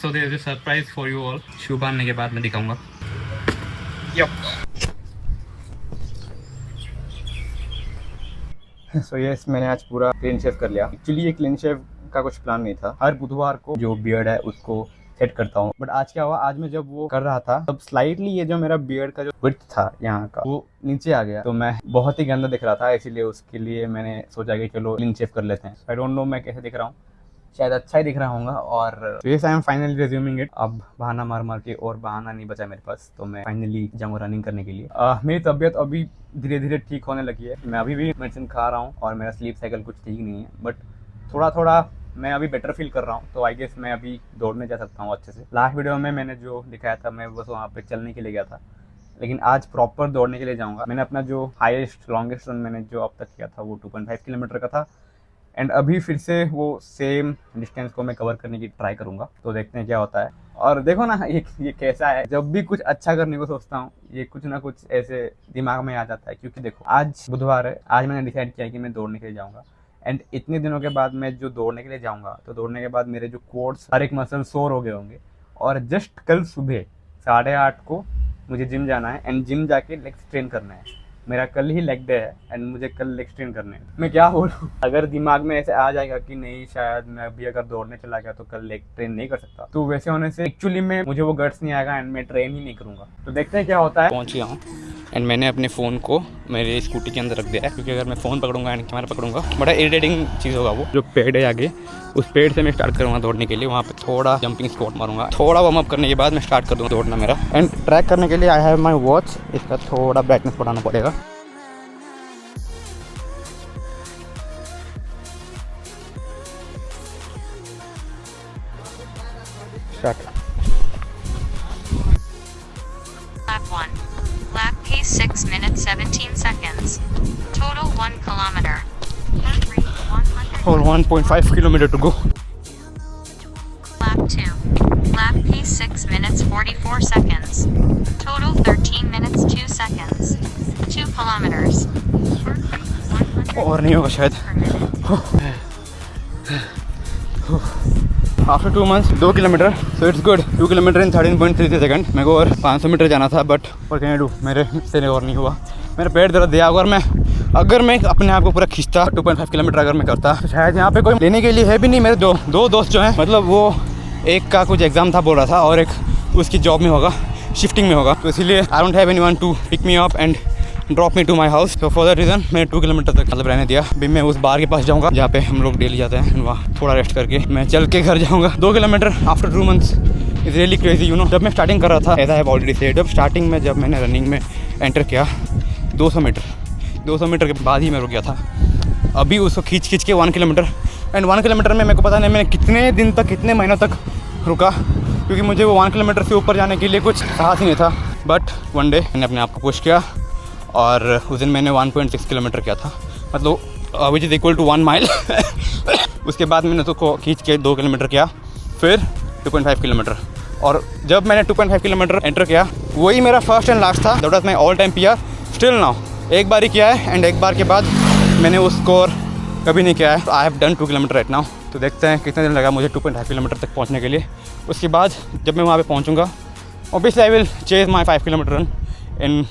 So there is a surprise for you all. Shoe बांधने के बाद मैं दिखाऊंगा। सो यस, मैंने आज पूरा क्लीन शेव कर लिया। एक्चुअली ये क्लीन शेव का कुछ प्लान नहीं था। हर बुधवार को जो बियर्ड है उसको सेट करता हूँ, बट आज क्या हुआ, आज मैं जब वो कर रहा था तब स्लाइटली ये जो मेरा बियर्ड का जो विड्थ था यहाँ का वो नीचे आ गया, तो मैं बहुत ही गंदा दिख रहा था। इसीलिए उसके लिए मैंने सोचा कि चलो क्लीन शेव कर लेते हैं। आई डोंट नो मैं कैसे दिख रहा हूँ, शायद अच्छा ही दिख रहा हूँ। और yes, I am finally resuming it. अब बहाना मार मार के और बहाना नहीं बचा मेरे पास, तो मैं फाइनली जाऊँगा रनिंग करने के लिए। मेरी तबीयत अभी धीरे धीरे ठीक होने लगी है। मैं अभी भी मेडिसिन खा रहा हूँ और मेरा स्लीप साइकिल कुछ ठीक नहीं है, बट थोड़ा थोड़ा मैं अभी बेटर फील कर रहा हूँ। तो आई गेस मैं अभी दौड़ने जा सकता हूँ अच्छे से। लास्ट वीडियो में मैंने जो दिखाया था मैं बस वहाँ पे चलने के लिए गया था, लेकिन आज प्रॉपर दौड़ने के लिए जाऊँगा। मैंने अपना जो हाईएस्ट लॉन्गेस्ट रन मैंने जो अब तक किया था वो 2.5 किलोमीटर का था, एंड अभी फिर से वो सेम डिस्टेंस को मैं कवर करने की ट्राई करूँगा। तो देखते हैं क्या होता है। और देखो ना ये कैसा है, जब भी कुछ अच्छा करने को सोचता हूँ ये कुछ ना कुछ ऐसे दिमाग में आ जाता है। क्योंकि देखो आज बुधवार है, आज मैंने डिसाइड किया कि मैं दौड़ने के लिए जाऊँगा, एंड इतने दिनों के बाद मैं जो दौड़ने के लिए जाऊँगा तो दौड़ने के बाद मेरे जो कोर्स हर एक मसल सोर हो गए होंगे। और जस्ट कल सुबह 8:30 को मुझे जिम जाना है, एंड जिम जाके लेग्स ट्रेन करना है। मेरा कल ही लेग डे है एंड मुझे कल लेग ट्रेन करने हैं। मैं क्या बोलूँ, अगर दिमाग में ऐसे आ जाएगा कि नहीं शायद मैं अभी अगर दौड़ने चला गया तो कल लेग ट्रेन नहीं कर सकता, तो वैसे होने से एक्चुअली में मुझे वो गट्स नहीं आएगा एंड मैं ट्रेन ही नहीं करूँगा। तो देखते हैं क्या होता है। पहुँच गया हूँ एंड मैंने अपने फ़ोन को मेरे स्कूटी के अंदर रख दिया है, क्योंकि अगर मैं फ़ोन पकड़ूंगा एंड कैमरा पकड़ूंगा बड़ा इरिटेटिंग चीज़ होगा। वो जो पेड़ है आगे, उस पेड़ से मैं स्टार्ट करूँगा दौड़ने के लिए। वहाँ पे थोड़ा जंपिंग स्क्वाट मारूंगा, थोड़ा वार्म अप करने के बाद मैं स्टार्ट कर दूँगा दौड़ना मेरा। एंड ट्रैक करने के लिए आई हैव माई वॉच, इसका थोड़ा ब्राइटनेस बढ़ाना पड़ेगा। Start. Lap 1. Lap pace 6 minutes 17 seconds. Total 1 kilometer. Heart rate 100. और 1.5 kilometre to go. Lap 2. Lap pace 6 minutes 44 seconds. Total 13 minutes 2 seconds. 2 kilometers. Heart rate 100 और नहीं होगा शायद। per minute. After 2 months 2 kilometre, so it's good. 2 kilometre in 13.33 second. मेरे को और 500 metre जाना था, बट और कैन डू, मेरे से और नहीं हुआ। मेरा पेट दर्द दिया। अगर मैं अपने आप को पूरा खींचता 2.5 किलोमीटर अगर मैं करता, तो शायद यहाँ पे कोई लेने के लिए है भी नहीं। मेरे दो दोस्त जो हैं, मतलब वो एक का कुछ एग्जाम था बोल रहा था और एक उसकी जॉब में होगा, शिफ्टिंग में होगा, तो इसीलिए I don't have anyone to pick me up and drop me to my house. तो फॉर दैट रीज़न मैंने 2 किलोमीटर तक मतलब रहने दिया। अभी मैं उस बार के पास जाऊँगा जहाँ पे हम लोग डेली जाते हैं, वहाँ थोड़ा रेस्ट करके मैं चल के घर जाऊँगा। 2 kilometre after 2 months is really crazy you know. जब मैं स्टार्टिंग कर रहा था, as I have already said, जब स्टार्टिंग में जब मैंने रनिंग में एंटर किया 200 मीटर के बाद ही मैं रुक गया था। अभी उसको खींच के 1 किलोमीटर, एंड 1 किलोमीटर में मेरे को पता नहीं मैंने कितने दिन तक कितने महीनों तक रुका, क्योंकि मुझे वो 1 किलोमीटर से ऊपर जाने के लिए कुछ साहस ही नहीं था। बट वन डे मैंने अपने आप को पुश किया और उस दिन मैंने 1.6 किलोमीटर किया था, मतलब which is equal to 1 mile. उसके बाद मैंने उसको खींच के 2 किलोमीटर किया, फिर 2.5 किलोमीटर। और जब मैंने 2.5 किलोमीटर एंटर किया, वही मेरा फर्स्ट एंड लास्ट था। That was my all time PR still now. एक बार ही किया है एंड एक बार के बाद मैंने उस स्कोर कभी नहीं किया है। I have done 2 kilometre right now. तो देखते हैं कितने दिन लगा मुझे 2.5 किलोमीटर तक पहुंचने के लिए। उसके बाद जब मैं वहाँ पे पहुंचूंगा, obviously I will chase my 5 kilometre run in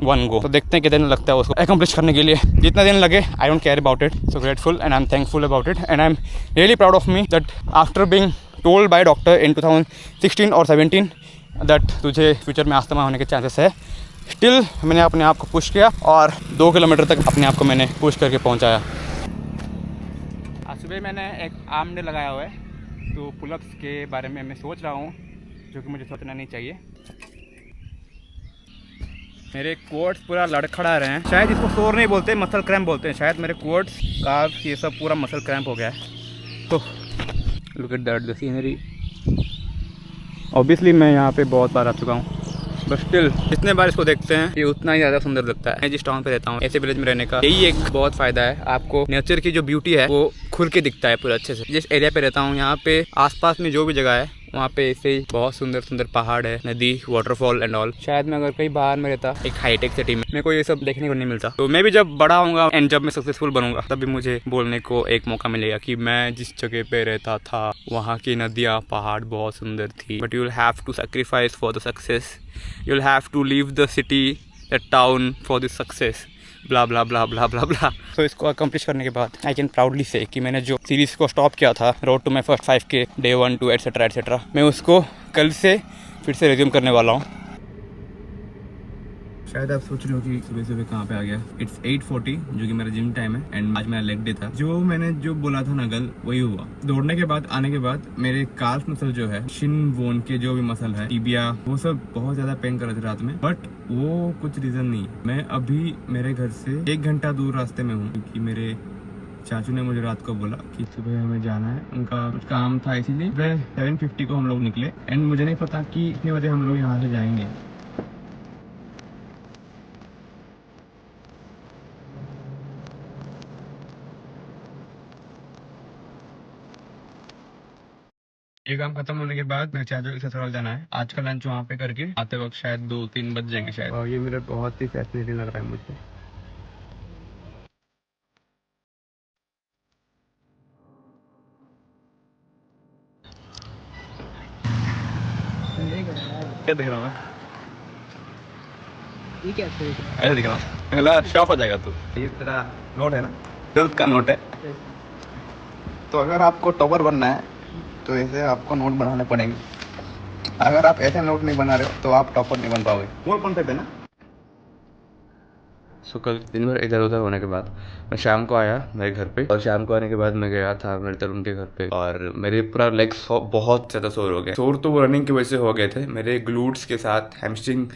1 go। तो देखते हैं कितने दिन लगता है उसको अकम्प्लिश करने के लिए। जितना दिन लगे, I don't care about it. So grateful and I am thankful about it, and I am really proud of me that after being told by doctor in 2016 और 17 दैट तुझे फ्यूचर में अस्थमा होने के चांसेस है, still मैंने अपने आप को पुश किया और 2 किलोमीटर तक अपने आप को मैंने पुश करके पहुंचाया। आज सुबह मैंने एक आर्म डे लगाया हुआ है, तो पुलअप्स के बारे में मैं सोच रहा हूँ, जो कि मुझे सोचना नहीं चाहिए। मेरे क्वाड्स पूरा लड़खड़ा रहे हैं, शायद इसको सोर नहीं बोलते, मसल क्रैम्प बोलते हैं शायद। मेरे क्वाड्स का ये सब पूरा मसल क्रैम्प हो गया है। तो look at that the scenery. Obviously मैं यहाँ पे बहुत बार आ चुका हूँ, बट स्टिल जितने बार इसको देखते हैं ये उतना ही ज़्यादा सुंदर लगता है। मैं जिस टाउन पे रहता हूँ, ऐसे विलेज में रहने का यही एक बहुत फ़ायदा है, आपको नेचर की जो ब्यूटी है वो खुल के दिखता है पूरा अच्छे से। जिस एरिया पे रहता हूँ यहाँ पे आसपास में जो भी जगह है वहाँ पे ऐसे ही बहुत सुंदर सुंदर पहाड़ है, नदी, वाटरफॉल एंड ऑल। शायद मैं अगर कहीं बाहर में रहता एक हाईटेक सिटी में, मेरे को ये सब देखने को नहीं मिलता। तो मैं भी जब बड़ा होऊंगा एंड जब मैं सक्सेसफुल बनूंगा तभी मुझे बोलने को एक मौका मिलेगा कि मैं जिस जगह पे रहता था वहाँ की नदियाँ, पहाड़ बहुत सुंदर थी। But you will have to sacrifice for the success, you will have to leave the city, the town for this success, blah blah blah blah blah blah. तो इसको अकम्प्लिश करने के बाद आई कैन प्राउडली से कि मैंने जो series को स्टॉप किया था, road to my first 5K, day 1 2 etcetera etcetera, मैं उसको कल से फिर से रिज्यूम करने वाला हूँ। शायद आप सोच रहे हो कि सुबह सुबह कहाँ पे आ गया। इट्स 8:40 जो कि मेरा जिम टाइम है एंड आज मेरा लेग डे था। जो मैंने जो बोला था ना कल, वही हुआ। दौड़ने के बाद आने के बाद मेरे काल्फ मसल जो है, शिन बोन के जो भी मसल है, टिबिया, वो सब बहुत ज्यादा पेन कर रहे थे रात में। बट वो कुछ रीजन नहीं। मैं अभी मेरे घर से 1 घंटा दूर रास्ते में हूँ क्योंकि मेरे चाचू ने मुझे रात को बोला कि सुबह हमें जाना है, उनका कुछ काम था, इसीलिए 7:50 को हम लोग निकले एंड मुझे नहीं पता कि इतने बजे हम लोग यहाँ से जाएंगे। ये काम खत्म होने के बाद मेरे चाचू के ससुराल जाना है। आज का लंच वहाँ पे करके आते वक्त शायद 2-3 बज जाएंगे शायद। और ये मेरा बहुत ही फैसिनेटिंग लग रहा है मुझे। क्या देख रहा हूँ मैं? ये क्या है? ऐसे दिख रहा हूँ, पहला शॉप हो जाएगा। तू ये तेरा नोट है ना, 12th का नोट है। तो अगर आपको टॉपर बनना है तो ऐसे आपको नोट बनाने पड़ेंगे। अगर आप ऐसे नोट नहीं बना रहे हो तो आप टॉपर नहीं बन पाओगे। वो कॉन्सेप्ट है ना। सो कल दिन भर इधर उधर होने के बाद मैं शाम को आया मेरे घर पे, और शाम को आने के बाद मैं गया था मेरे तरुण के घर पे, और मेरे पूरा लेग्स बहुत ज़्यादा सोर हो गए। सोर तो वो रनिंग की वजह से हो गए थे, मेरे ग्लूट्स के साथ हैमस्ट्रिंग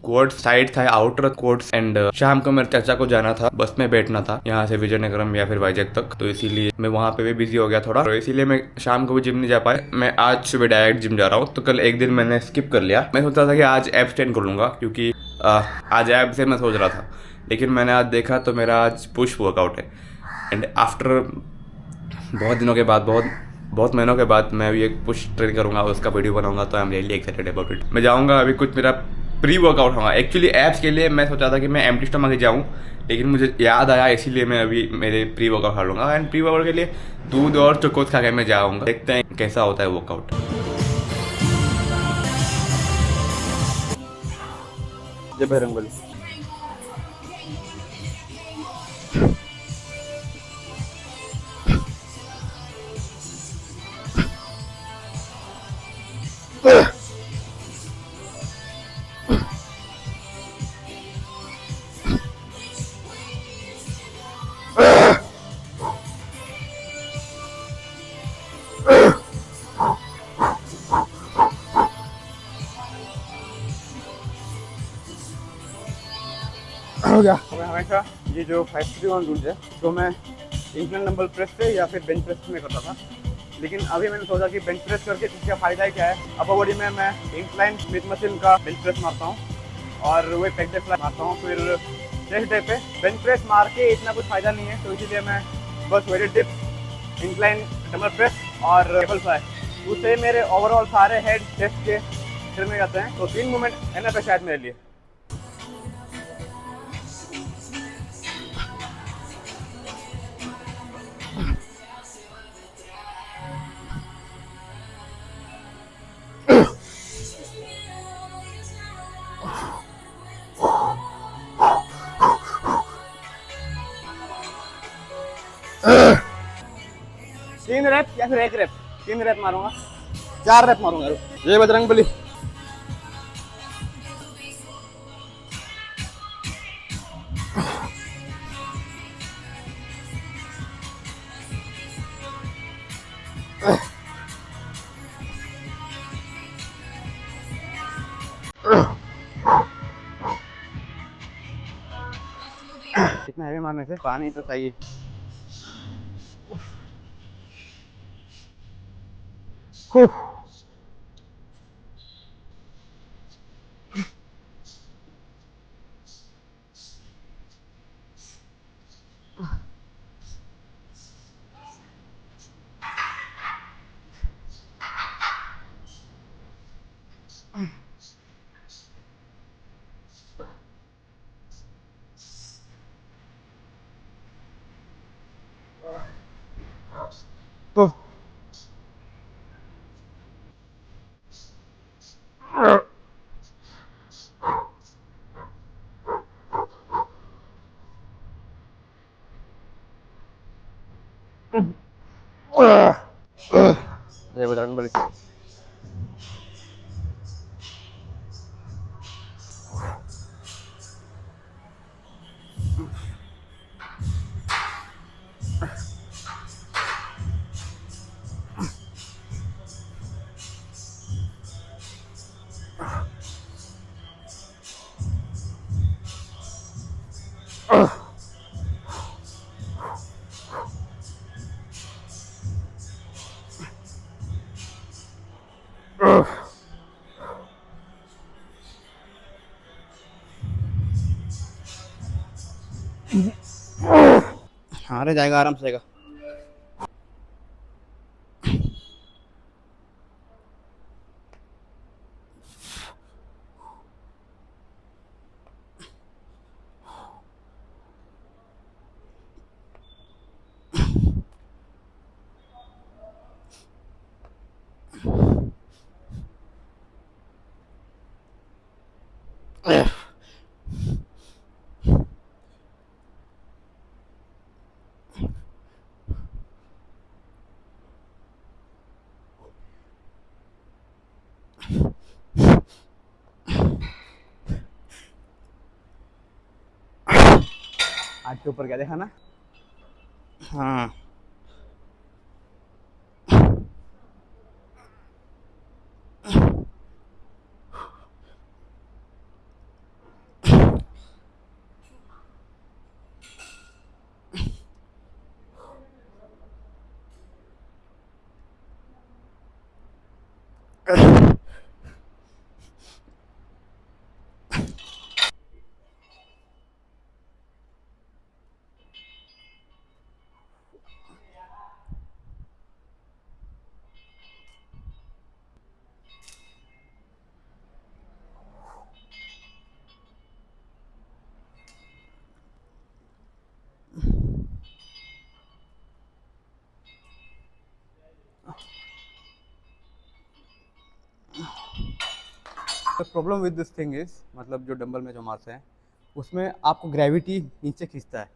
क्वाड्स साइड था, आउटर क्वाड्स। एंड शाम को मेरे चाचा को जाना था, बस में बैठना था यहाँ से विजयनगरम या फिर वाइजैक तक, तो इसीलिए मैं वहाँ पे भी बिजी हो गया थोड़ा, तो इसीलिए मैं शाम को भी जिम नहीं जा पाया। मैं आज सुबह डायरेक्ट जिम जा रहा हूँ। तो कल एक दिन मैंने स्किप कर लिया। मैं सोचा था कि आज एब्स ट्रेन कर लूँगा क्योंकि आज एब्स से मैं सोच रहा था, लेकिन मैंने आज देखा तो मेरा आज पुश वर्कआउट है। एंड आफ्टर बहुत दिनों के बाद, बहुत महीनों के बाद मैं अभी एक पुश ट्रेन करूँगा, उसका वीडियो बनाऊंगा। तो आई am really excited about it. मैं जाऊँगा अभी, कुछ मेरा प्री वर्कआउट होगा। एक्चुअली एब्स के लिए मैं सोचा था कि मैं एम्प्टी स्टमक ही जाऊँ, लेकिन मुझे याद आया, इसीलिए मैं अभी मेरे प्री वर्कआउट खा लूँगा। एंड प्री वर्कआउट के लिए दूध और चोकोस खा के मैं जाऊँगा। देखते हैं कैसा होता है वर्कआउट। जय बजरंगबली। हो गया। मैं हमेशा ये जो 5-3-1 रूल है तो मैं इंक्लाइन डंबल प्रेस से या फिर बेंच प्रेस में करता था, लेकिन अभी मैंने सोचा कि बेंच प्रेस करके इसका फ़ायदा क्या है। अपर बॉडी में मैं इंक्लाइन स्मिथ मशीन का बेंच प्रेस मारता हूँ और वही पेग डे फ्लाई मारता हूँ। फिर चेस्ट डे पे बेंच प्रेस मार के इतना कुछ फ़ायदा नहीं है, तो इसीलिए मैं बस weighted dips, incline dumbbell press और टेबल फ्लाई, उससे मेरे ओवरऑल सारे हेड चेस्ट के फिर में जाते हैं। तो 3 मूवमेंट एनफ है शायद मेरे लिए। तीन रेप या फिर एक रेप, 3 रेप मारूंगा, 4 रेप मारूंगा। जय बजरंगबली। इतना हैवी मारने से पानी तो चाहिए। ये बता बड़ी हाँ रे जाएगा आराम से जाएगा। आज के ऊपर क्या देखा ना। हाँ the problem with this thing is मतलब जो डंबल में जो मारते हैं उसमें आपको ग्रेविटी नीचे खींचता है।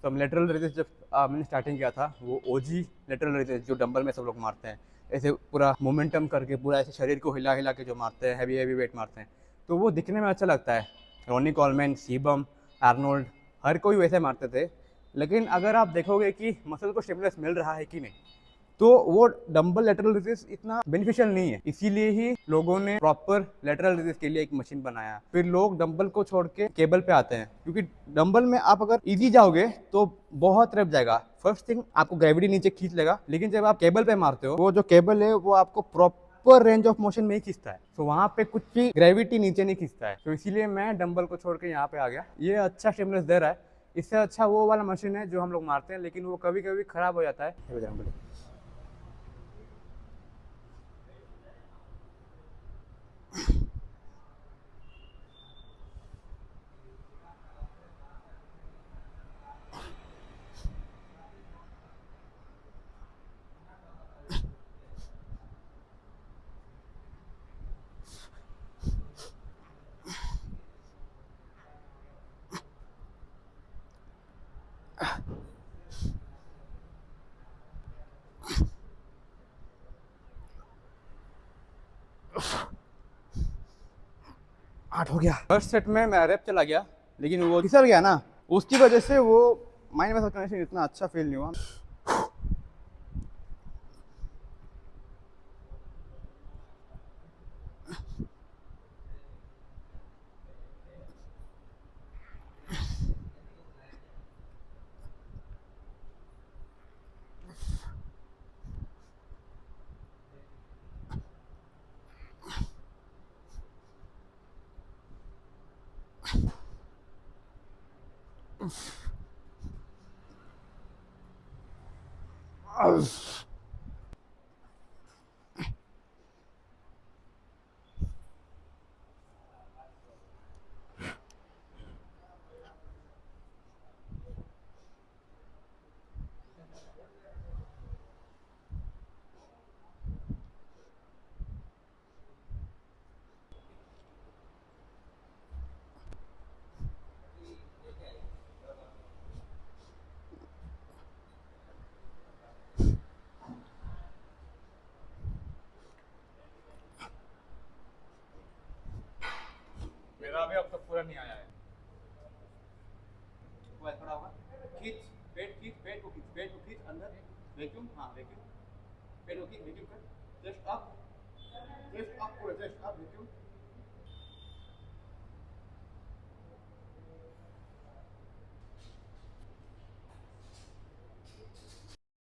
तो हम लेटरल रेजेस जब मैंने स्टार्टिंग किया था वो ओजी लेटरल रेजेस जो डंबल में सब लोग मारते हैं ऐसे पूरा मोमेंटम करके पूरा ऐसे शरीर को हिला हिला के जो मारते हैं हैवी हैवी वेट मारते हैं तो वो दिखने में अच्छा लगता है। रॉनी कॉलमैन, सीबम, आर्नोल्ड हर कोई वैसे मारते थे। लेकिन अगर आप देखोगे कि मसल को स्टिमुलस मिल रहा है कि नहीं तो वो डंबल लेटरल रेजेस इतना बेनिफिशियल नहीं है। इसीलिए ही लोगों ने प्रॉपर लेटरल रेजेस के लिए एक मशीन बनाया। फिर लोग डंबल को छोड़ के केबल पे आते हैं क्योंकि डंबल में आप अगर इजी जाओगे तो बहुत रैप जाएगा। फर्स्ट थिंग आपको ग्रेविटी नीचे खींच लेगा, लेकिन जब आप केबल पे मारते हो वो जो केबल है वो आपको प्रॉपर रेंज ऑफ मोशन में ही खींचता है। तो वहां पे कुछ भी ग्रेविटी नीचे नहीं खींचता है। तो इसीलिए मैं डंबल को छोड़ के यहाँ पे आ गया। ये अच्छा स्टिमुलस दे रहा है। इससे अच्छा वो वाला मशीन है जो हम लोग मारते हैं, लेकिन वो कभी कभी खराब हो जाता है। आठ हो गया। फर्स्ट सेट में मेरा रैप चला गया, लेकिन वो फिसल गया ना, उसकी वजह से वो माइंड मसल कनेक्शन इतना अच्छा फील नहीं हुआ। अभी अब तक पूरा नहीं आया है। वो थोड़ा होगा, खींच पेट को खींच अंदर, वैक्यूम, हाँ वैक्यूम, पेट को खींच, वैक्यूम कर, जस्ट अप